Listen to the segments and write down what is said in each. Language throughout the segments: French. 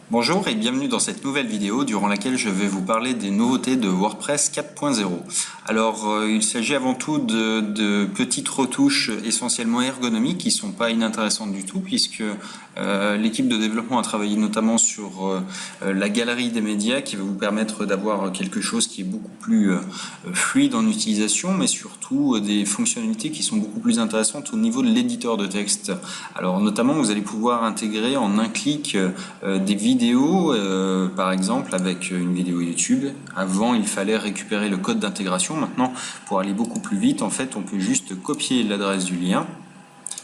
Bonjour et bienvenue dans cette nouvelle vidéo durant laquelle je vais vous parler des nouveautés de WordPress 4.0. Alors il s'agit avant tout de petites retouches essentiellement ergonomiques qui ne sont pas inintéressantes du tout puisque l'équipe de développement a travaillé notamment sur la galerie des médias qui va vous permettre d'avoir quelque chose qui est beaucoup plus fluide en utilisation, mais surtout des fonctionnalités qui sont beaucoup plus intéressantes au niveau de l'éditeur de texte. Alors notamment vous allez pouvoir intégrer en un clic des vidéos, par exemple avec une vidéo YouTube. Avant il fallait récupérer le code d'intégration. Maintenant, pour aller beaucoup plus vite, en fait on peut juste copier l'adresse du lien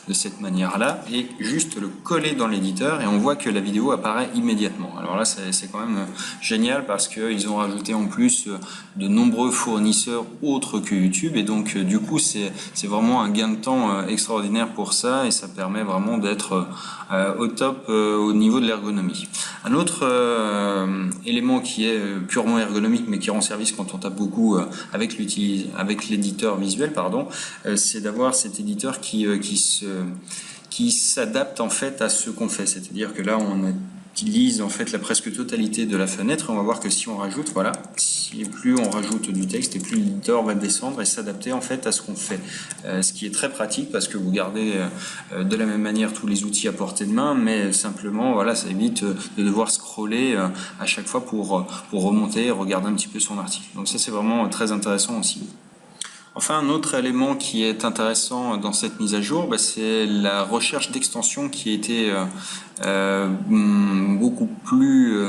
de cette manière-là et juste le coller dans l'éditeur et on voit que la vidéo apparaît immédiatement. Alors là c'est quand même génial parce qu'ils ont rajouté en plus de nombreux fournisseurs autres que YouTube et donc du coup c'est vraiment un gain de temps extraordinaire pour ça et ça permet vraiment d'être au top au niveau de l'ergonomie. Un autre élément qui est purement ergonomique mais qui rend service quand on tape beaucoup avec l'éditeur visuel, c'est d'avoir cet éditeur qui s'adapte en fait à ce qu'on fait. C'est-à-dire que là on utilise en fait la presque totalité de la fenêtre et on va voir que si on rajoute, voilà, plus on rajoute du texte et plus l'éditeur va descendre et s'adapter en fait à ce qu'on fait. Ce qui est très pratique parce que vous gardez de la même manière tous les outils à portée de main, mais simplement voilà, ça évite de devoir scroller à chaque fois pour remonter et regarder un petit peu son article. Donc ça c'est vraiment très intéressant aussi. Enfin, un autre élément qui est intéressant dans cette mise à jour, c'est la recherche d'extensions qui a été beaucoup plus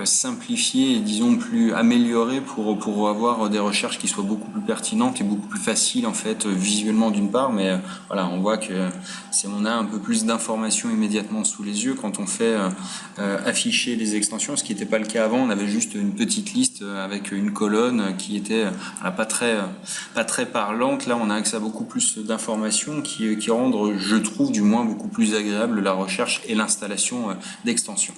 simplifiée et disons plus améliorée pour avoir des recherches qui soient beaucoup plus pertinentes et beaucoup plus faciles en fait visuellement d'une part, mais voilà, on voit que on a un peu plus d'informations immédiatement sous les yeux quand on fait afficher les extensions, ce qui n'était pas le cas avant. On avait juste une petite liste avec une colonne qui était pas très parlante. Là on a accès à beaucoup plus d'informations qui rendent, je trouve du moins, beaucoup plus agréable la recherche et l'installation d'extensions.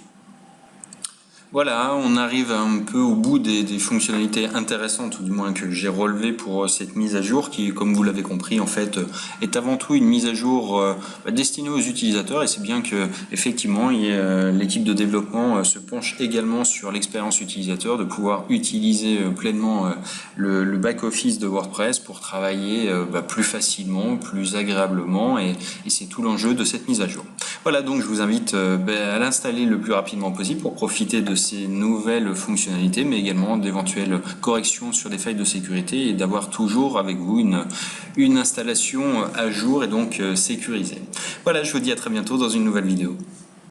Voilà, on arrive un peu au bout des fonctionnalités intéressantes, ou du moins que j'ai relevées pour cette mise à jour, qui, comme vous l'avez compris, en fait, est avant tout une mise à jour destinée aux utilisateurs. Et c'est bien que, effectivement, l'équipe de développement se penche également sur l'expérience utilisateur, de pouvoir utiliser pleinement le back-office de WordPress pour travailler plus facilement, plus agréablement, et c'est tout l'enjeu de cette mise à jour. Voilà, donc je vous invite à l'installer le plus rapidement possible pour profiter de ces nouvelles fonctionnalités, mais également d'éventuelles corrections sur des failles de sécurité et d'avoir toujours avec vous une installation à jour et donc sécurisée. Voilà, je vous dis à très bientôt dans une nouvelle vidéo.